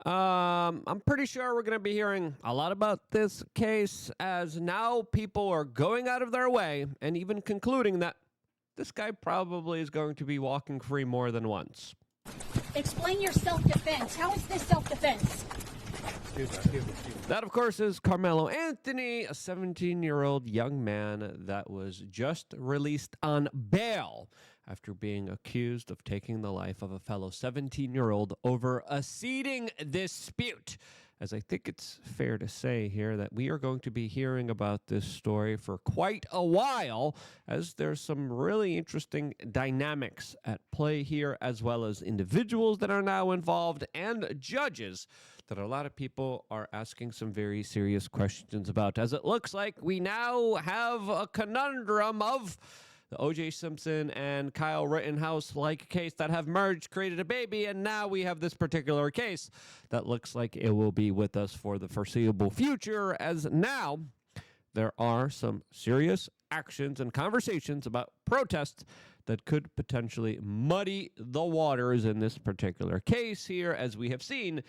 I'm pretty sure we're going to be hearing a lot about this case as now people are going out of their way and even concluding that this guy probably is going to be walking free more than once. Explain your self-defense. How is this self-defense? That, of course, is Carmelo Anthony, a 17-year-old young man that was just released on bail after being accused of taking the life of a fellow 17-year-old over a seating dispute. As I think it's fair to say here that we are going to be hearing about this story for quite a while, as there's some really interesting dynamics at play here, as well as individuals that are now involved and judges that a lot of people are asking some very serious questions about, as it looks like we now have a conundrum of the O.J. Simpson and Kyle Rittenhouse-like case that have merged, created a baby, and now we have this particular case that looks like it will be with us for the foreseeable future, as now there are some serious actions and conversations about protests that could potentially muddy the waters in this particular case here, as we have seen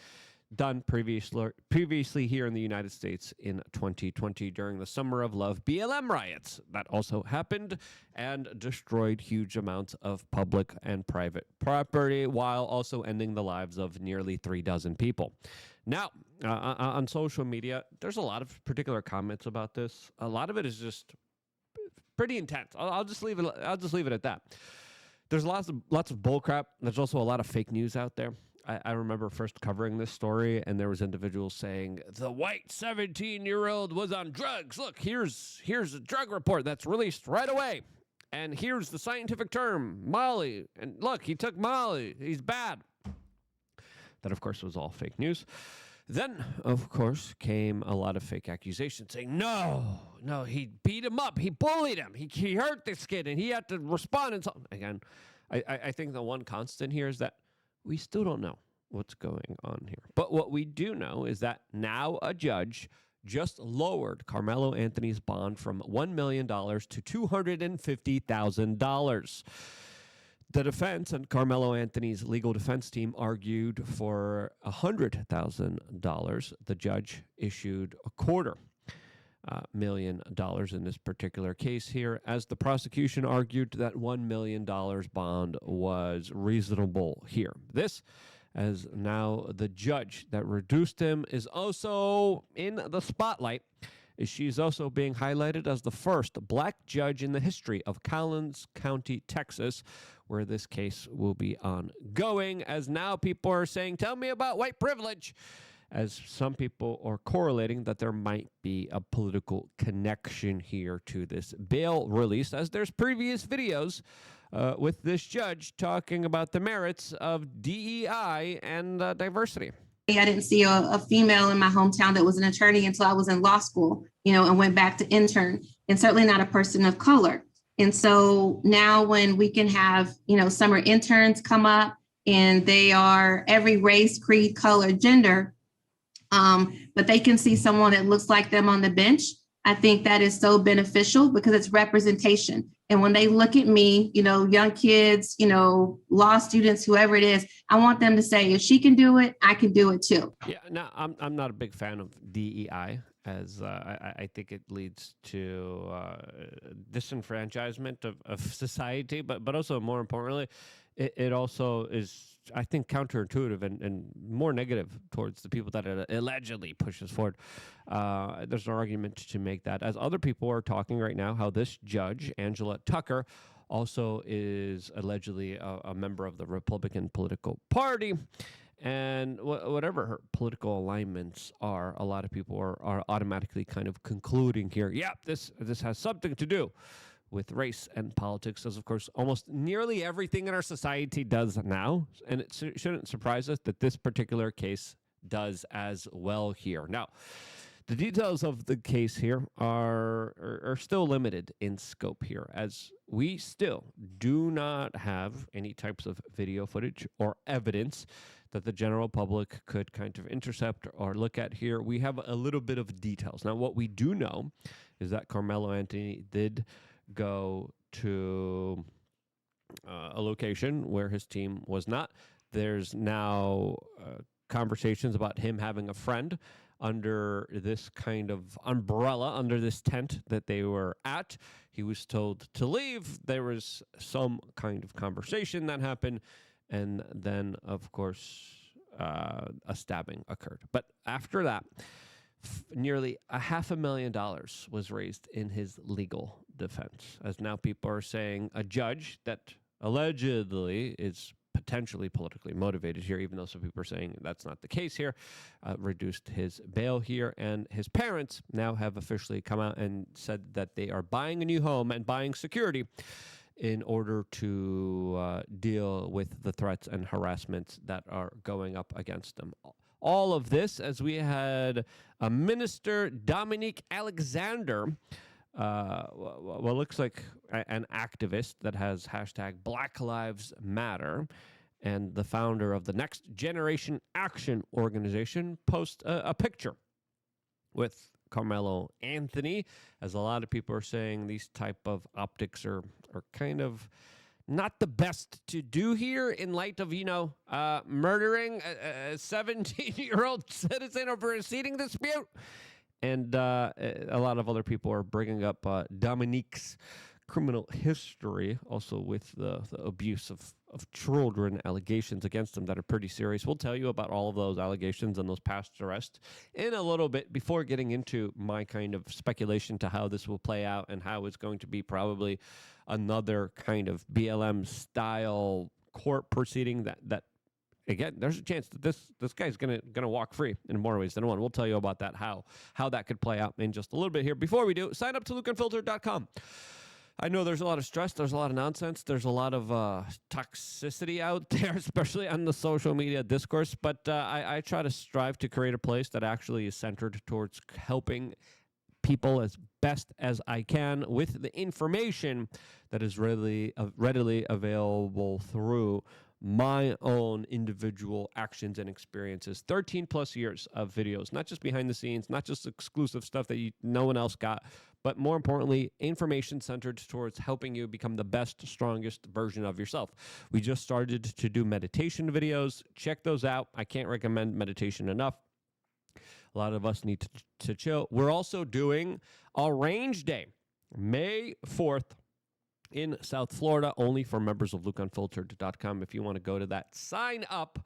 done previously here in the United States in 2020 during the Summer of Love BLM riots. That also happened and destroyed huge amounts of public and private property while also ending the lives of nearly 36 people. Now, on social media, there's a lot of particular comments about this. A lot of it is just pretty intense. I'll just leave it at that. There's lots of bullcrap. There's also a lot of fake news out there. I remember first covering this story, and there was individuals saying, the white 17-year-old was on drugs. Look, here's a drug report that's released right away. And here's the scientific term, Molly. And look, he took Molly. He's bad. That, of course, was all fake news. Then, of course, came a lot of fake accusations saying, no, he beat him up. He bullied him. He hurt this kid, and he had to respond. And so, again, I think the one constant here is that we still don't know what's going on here. But what we do know is that now a judge just lowered Carmelo Anthony's bond from $1 million to $250,000. The defense and Carmelo Anthony's legal defense team argued for $100,000. The judge issued $250,000 in this particular case here, as the prosecution argued that $1 million bond was reasonable here. This, as now the judge that reduced him is also in the spotlight, as she's also being highlighted as the first black judge in the history of Collins County, Texas, where this case will be ongoing, as now people are saying, tell me about white privilege, as some people are correlating that there might be a political connection here to this bail release, as there's previous videos with this judge talking about the merits of DEI and diversity. I didn't see a female in my hometown that was an attorney until I was in law school, and went back to intern, and certainly not a person of color. And so now when we can have, summer interns come up and they are every race, creed, color, gender, but they can see someone that looks like them on the bench, I think that is so beneficial because it's representation. And when they look at me, young kids, law students, whoever it is, I want them to say, if she can do it, I can do it too. Yeah, no, I'm not a big fan of DEI, as I think it leads to disenfranchisement of society, but also more importantly, it also is, I think, counterintuitive and more negative towards the people that it allegedly pushes forward. There's an argument to make that, as other people are talking right now, how this judge, Angela Tucker, also is allegedly a member of the Republican political party. And whatever her political alignments are, a lot of people are automatically kind of concluding here, this has something to do with race and politics, as of course almost nearly everything in our society does now, and it shouldn't surprise us that this particular case does as well here. Now, the details of the case here are still limited in scope here, as we still do not have any types of video footage or evidence that the general public could kind of intercept or look at here. We have a little bit of details. Now, what we do know is that Carmelo Anthony did go to a location where his team was not. There's now conversations about him having a friend under this kind of umbrella, under this tent that they were at. He was told to leave. There was some kind of conversation that happened. And then, of course, a stabbing occurred. But after that, nearly $500,000 was raised in his legal defense, as now people are saying a judge that allegedly is potentially politically motivated here, even though some people are saying that's not the case here, reduced his bail here. And his parents now have officially come out and said that they are buying a new home and buying security in order to deal with the threats and harassments that are going up against them. All of this as we had Minister Dominique Alexander, what looks like an activist that has hashtag Black Lives Matter, and the founder of the Next Generation Action organization, post a picture with Carmelo Anthony, as a lot of people are saying these type of optics are kind of not the best to do here in light of, murdering a 17-year-old citizen over a seating dispute. And a lot of other people are bringing up Dominique's criminal history, also with the abuse of children allegations against him that are pretty serious. We'll tell you about all of those allegations and those past arrests in a little bit before getting into my kind of speculation to how this will play out and how it's going to be probably another kind of BLM-style court proceeding that again, there's a chance that this guy's gonna walk free in more ways than one. We'll tell you about that, how that could play out in just a little bit here. Before we do, sign up to lukeunfiltered.com. I know there's a lot of stress, there's a lot of nonsense, there's a lot of toxicity out there, especially on the social media discourse, but I try to strive to create a place that actually is centered towards helping people as best as I can with the information that is readily available through my own individual actions and experiences. 13 plus years of videos, not just behind the scenes, not just exclusive stuff that no one else got, but more importantly, information centered towards helping you become the best, strongest version of yourself. We just started to do meditation videos. Check those out. I can't recommend meditation enough. A lot of us need to chill. We're also doing a range day, May 4th, in South Florida, only for members of lukeunfiltered.com. If you want to go to that, sign up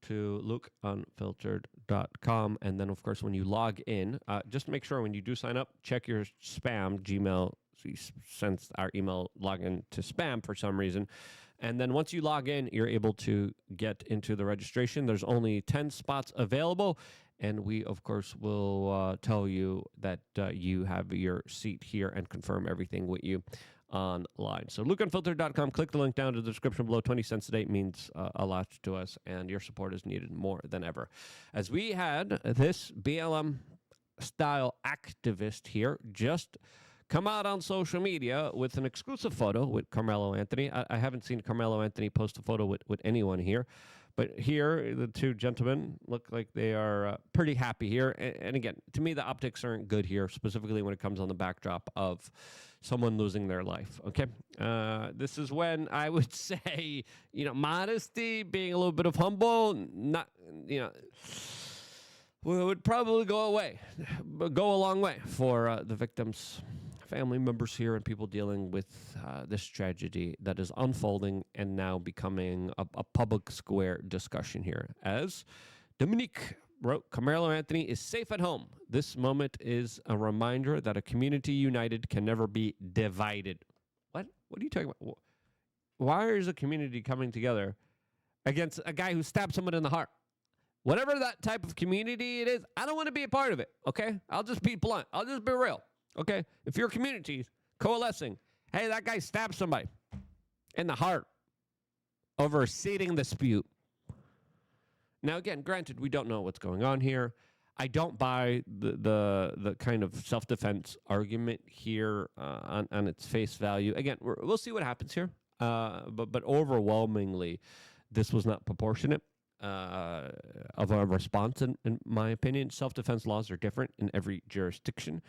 to lukeunfiltered.com. And then, of course, when you log in, just make sure when you do sign up, check your spam, Gmail. So you sends our email login to spam for some reason. And then once you log in, you're able to get into the registration. There's only 10 spots available. And we, of course, will tell you that you have your seat here and confirm everything with you online. So lukeunfiltered.com, click the link down to the description below. 20 cents a day means a lot to us, and your support is needed more than ever. As we had this BLM-style activist here just come out on social media with an exclusive photo with Carmelo Anthony. I haven't seen Carmelo Anthony post a photo with anyone here. But here, the two gentlemen look like they are pretty happy here. And again, to me, the optics aren't good here, specifically when it comes on the backdrop of someone losing their life, okay? This is when I would say, modesty, being a little bit of humble, not, would probably go a long way for the victims' family members here and people dealing with this tragedy that is unfolding and now becoming a public square discussion here. As Dominique wrote, Carmelo Anthony is safe at home. This moment is a reminder that a community united can never be divided. What are you talking about? Why is a community coming together against a guy who stabbed someone in the heart? Whatever that type of community it is, I don't want to be a part of it, okay? I'll just be blunt. I'll just be real. Okay, if your community coalescing, hey, that guy stabbed somebody in the heart over a seating dispute. Now, again, granted, we don't know what's going on here. I don't buy the kind of self-defense argument here on its face value. Again, we'll see what happens here. But overwhelmingly, this was not proportionate of a response, in my opinion. Self-defense laws are different in every jurisdiction.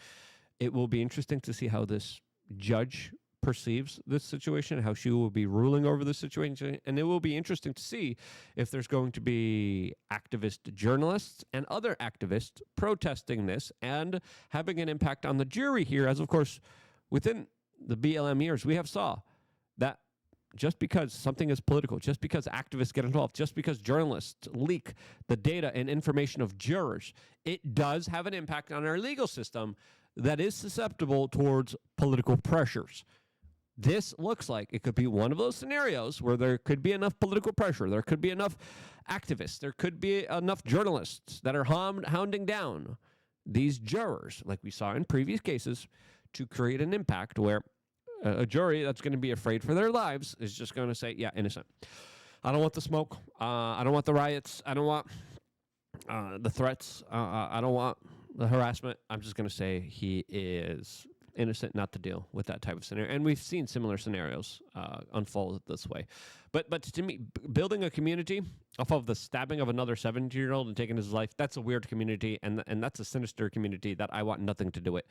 It will be interesting to see how this judge perceives this situation, how she will be ruling over the situation. And it will be interesting to see if there's going to be activist journalists and other activists protesting this and having an impact on the jury here, as of course, within the BLM years, we have saw that just because something is political, just because activists get involved, just because journalists leak the data and information of jurors, it does have an impact on our legal system that is susceptible towards political pressures. This looks like it could be one of those scenarios where there could be enough political pressure, there could be enough activists, there could be enough journalists that are hounding down these jurors, like we saw in previous cases, to create an impact where a jury that's going to be afraid for their lives is just going to say, yeah, innocent. I don't want the smoke. I don't want the riots. I don't want the threats. I don't want the harassment. I'm just going to say he is innocent, not to deal with that type of scenario. And we've seen similar scenarios unfold this way. But to me, building a community off of the stabbing of another 17-year-old and taking his life, that's a weird community, and that's a sinister community that I want nothing to do with.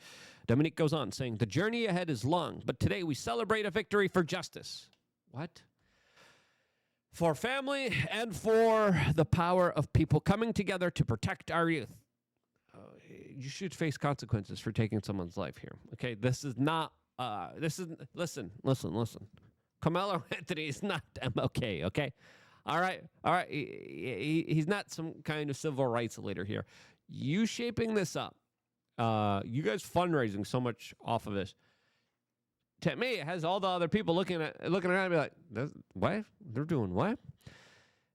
Dominique goes on saying, the journey ahead is long, but today we celebrate a victory for justice. What? For family and for the power of people coming together to protect our youth. You should face consequences for taking someone's life here. Okay, this is not, listen. Carmelo Anthony is not MLK, okay? All right. He's not some kind of civil rights leader here. You shaping this up, you guys fundraising so much off of this. To me, it has all the other people looking around and be like, what? They're doing what?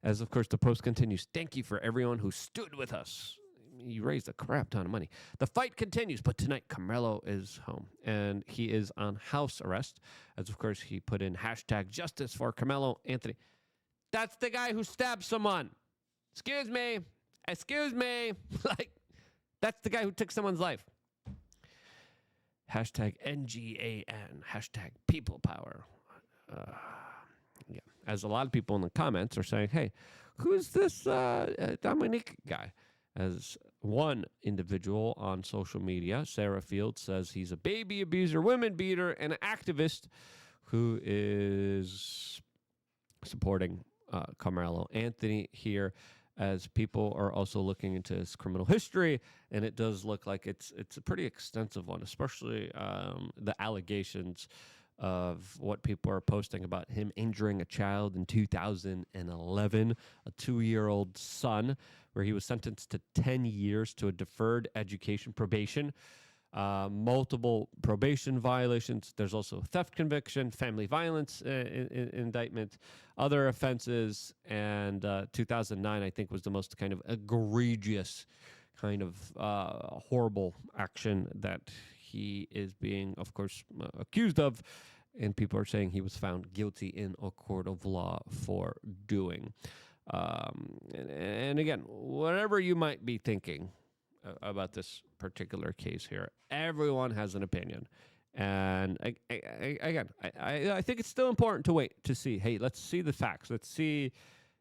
As, of course, the post continues, thank you for everyone who stood with us. You raised a crap ton of money. The fight continues, but tonight Carmelo is home, and he is on house arrest, as, of course, he put in hashtag justice for Carmelo Anthony. That's the guy who stabbed someone. Excuse me. Like, that's the guy who took someone's life. Hashtag NGAN. Hashtag people power. Yeah. As a lot of people in the comments are saying, hey, who's this Dominique guy? As one individual on social media, Sarah Fields, says he's a baby abuser, women beater, and an activist who is supporting Carmelo Anthony here, as people are also looking into his criminal history, and it does look like it's a pretty extensive one, especially the allegations of what people are posting about him injuring a child in 2011, a 2-year-old son, where he was sentenced to 10 years to a deferred education probation, multiple probation violations. There's also theft conviction, family violence indictment, other offenses, and 2009, I think, was the most kind of egregious kind of horrible action that he is being, of course, accused of, and people are saying he was found guilty in a court of law for doing. And again, whatever you might be thinking about this particular case here, everyone has an opinion. And I think it's still important to wait to see, hey, let's see the facts. Let's see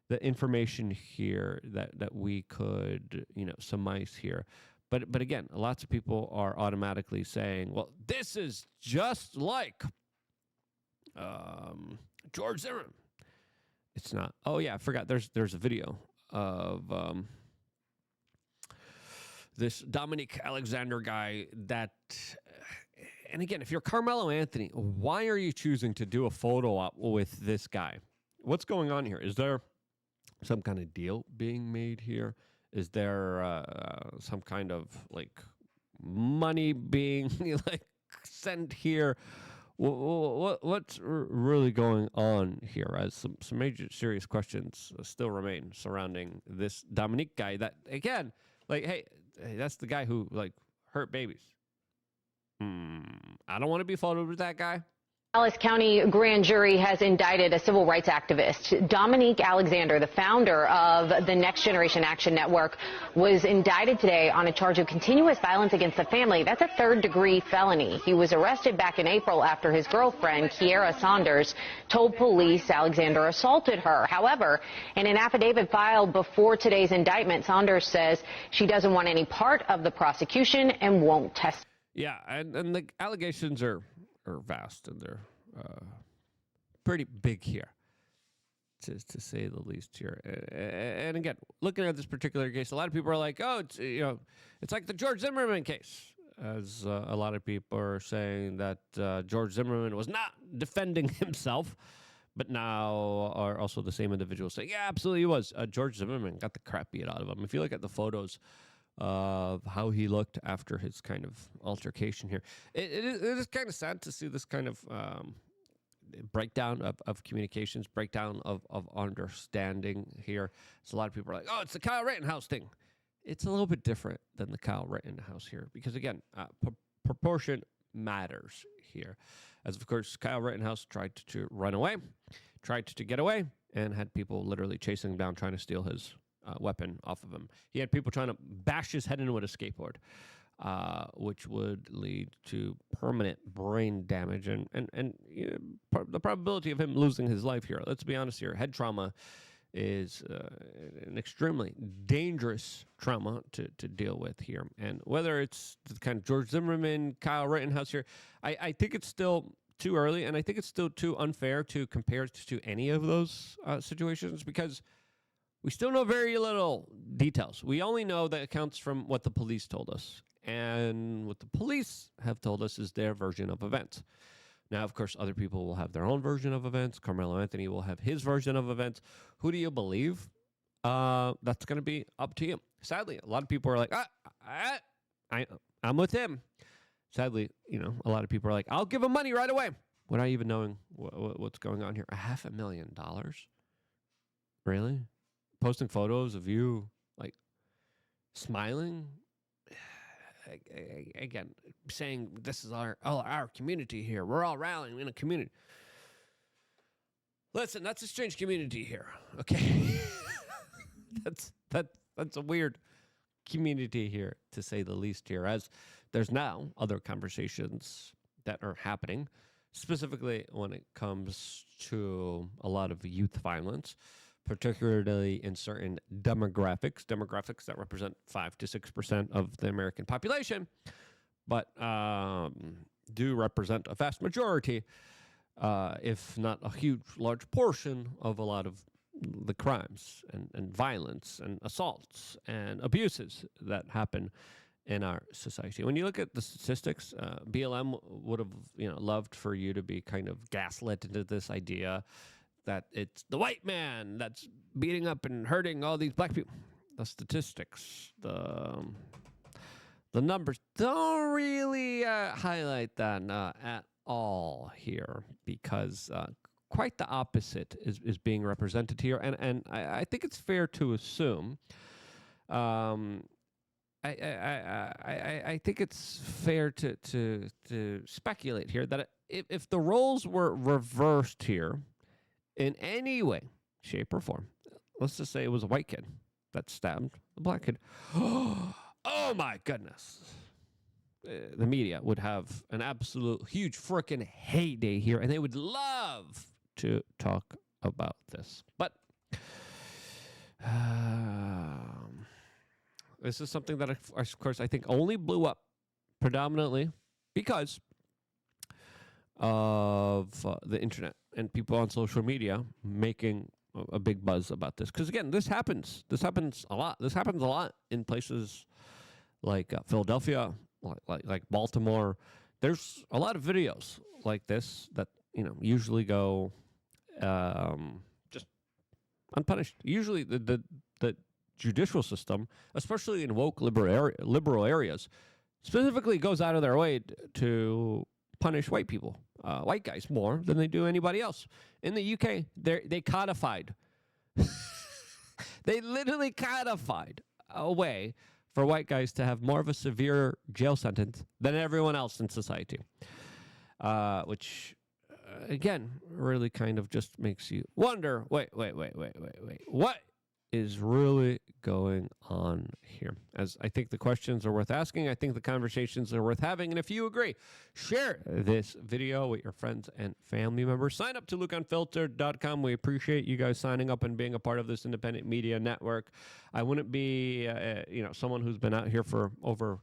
the information here that we could, surmise here. But again, lots of people are automatically saying, well, this is just like George Zimmerman. It's not. Oh, yeah, I forgot. There's a video of this Dominique Alexander guy that, and again, if you're Carmelo Anthony, why are you choosing to do a photo op with this guy? What's going on here? Is there some kind of deal being made here? Is there some kind of money being sent here? What's really going on here? As some major serious questions still remain surrounding this Dominique guy. That again, hey, that's the guy who hurt babies. I don't want to be photoed with that guy. Dallas County grand jury has indicted a civil rights activist. Dominique Alexander, the founder of the Next Generation Action Network, was indicted today on a charge of continuous violence against the family. That's a third-degree felony. He was arrested back in April after his girlfriend, Kiera Saunders, told police Alexander assaulted her. However, in an affidavit filed before today's indictment, Saunders says she doesn't want any part of the prosecution and won't testify. Yeah, and the allegations are vast, and they're pretty big here, to say the least here. And again, looking at this particular case, a lot of people are like, "Oh, it's like the George Zimmerman case." As a lot of people are saying that George Zimmerman was not defending himself, but now are also the same individuals saying, yeah, absolutely he was. George Zimmerman got the crap beat out of him. If you look at the photos of how he looked after his kind of altercation here, it is kind of sad to see this kind of breakdown of communications, breakdown of understanding here. So a lot of people are like, oh, it's the Kyle Rittenhouse thing. It's a little bit different than the Kyle Rittenhouse here because, again, proportion matters here. As, of course, Kyle Rittenhouse tried to run away, tried to get away, and had people literally chasing him down, trying to steal his weapon off of him. He had people trying to bash his head in with a skateboard, which would lead to permanent brain damage and the probability of him losing his life here. Let's be honest here. Head trauma is an extremely dangerous trauma to deal with here. And whether it's the kind of George Zimmerman, Kyle Rittenhouse here, I think it's still too early, and I think it's still too unfair to compare to any of those situations because we still know very little details. We only know the accounts from what the police told us. And what the police have told us is their version of events. Now, of course, other people will have their own version of events. Carmelo Anthony will have his version of events. Who do you believe? That's going to be up to you. Sadly, a lot of people are like, I'm with him. Sadly, a lot of people are like, I'll give him money right away, without even knowing what's going on here. $500,000? Really? Posting photos of you, like, smiling? Again, saying this is our community here. We're all rallying in a community. Listen, that's a strange community here. Okay, that's a weird community here, to say the least. Here, as there's now other conversations that are happening, specifically when it comes to a lot of youth violence, particularly in certain demographics that represent 5 to 6% of the American population, but do represent a vast majority, if not a large portion of a lot of the crimes and violence and assaults and abuses that happen in our society. When you look at the statistics, BLM would have loved for you to be kind of gaslit into this idea that it's the white man that's beating up and hurting all these black people. The statistics, the numbers don't really highlight that at all here, because quite the opposite is being represented here. And I think it's fair to assume, I think it's fair to speculate here that if the roles were reversed here, in any way, shape, or form, let's just say it was a white kid that stabbed a black kid. Oh my goodness. The media would have an absolute huge freaking heyday here, and they would love to talk about this. But this is something that, of course, I think only blew up predominantly because of the internet and people on social media making a big buzz about this. Because again, this happens a lot. This happens a lot in places like Philadelphia, like Baltimore. There's a lot of videos like this that usually go just unpunished. Usually the judicial system, especially in woke liberal areas, specifically goes out of their way to punish white people, white guys, more than they do anybody else. In the UK, they codified. They literally codified a way for white guys to have more of a severe jail sentence than everyone else in society, which, again, really kind of just makes you wonder, wait. What is really going on here? As I think the questions are worth asking. I think the conversations are worth having. And if you agree, share this video with your friends and family members. Sign up to lookunfiltered.com. We appreciate you guys signing up and being a part of this independent media network. I wouldn't be, someone who's been out here for over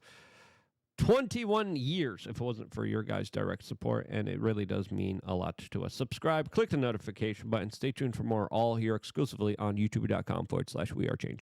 21 years if it wasn't for your guys' direct support, and it really does mean a lot to us. Subscribe, click the notification button. Stay tuned for more, all here exclusively on youtube.com/wearechange.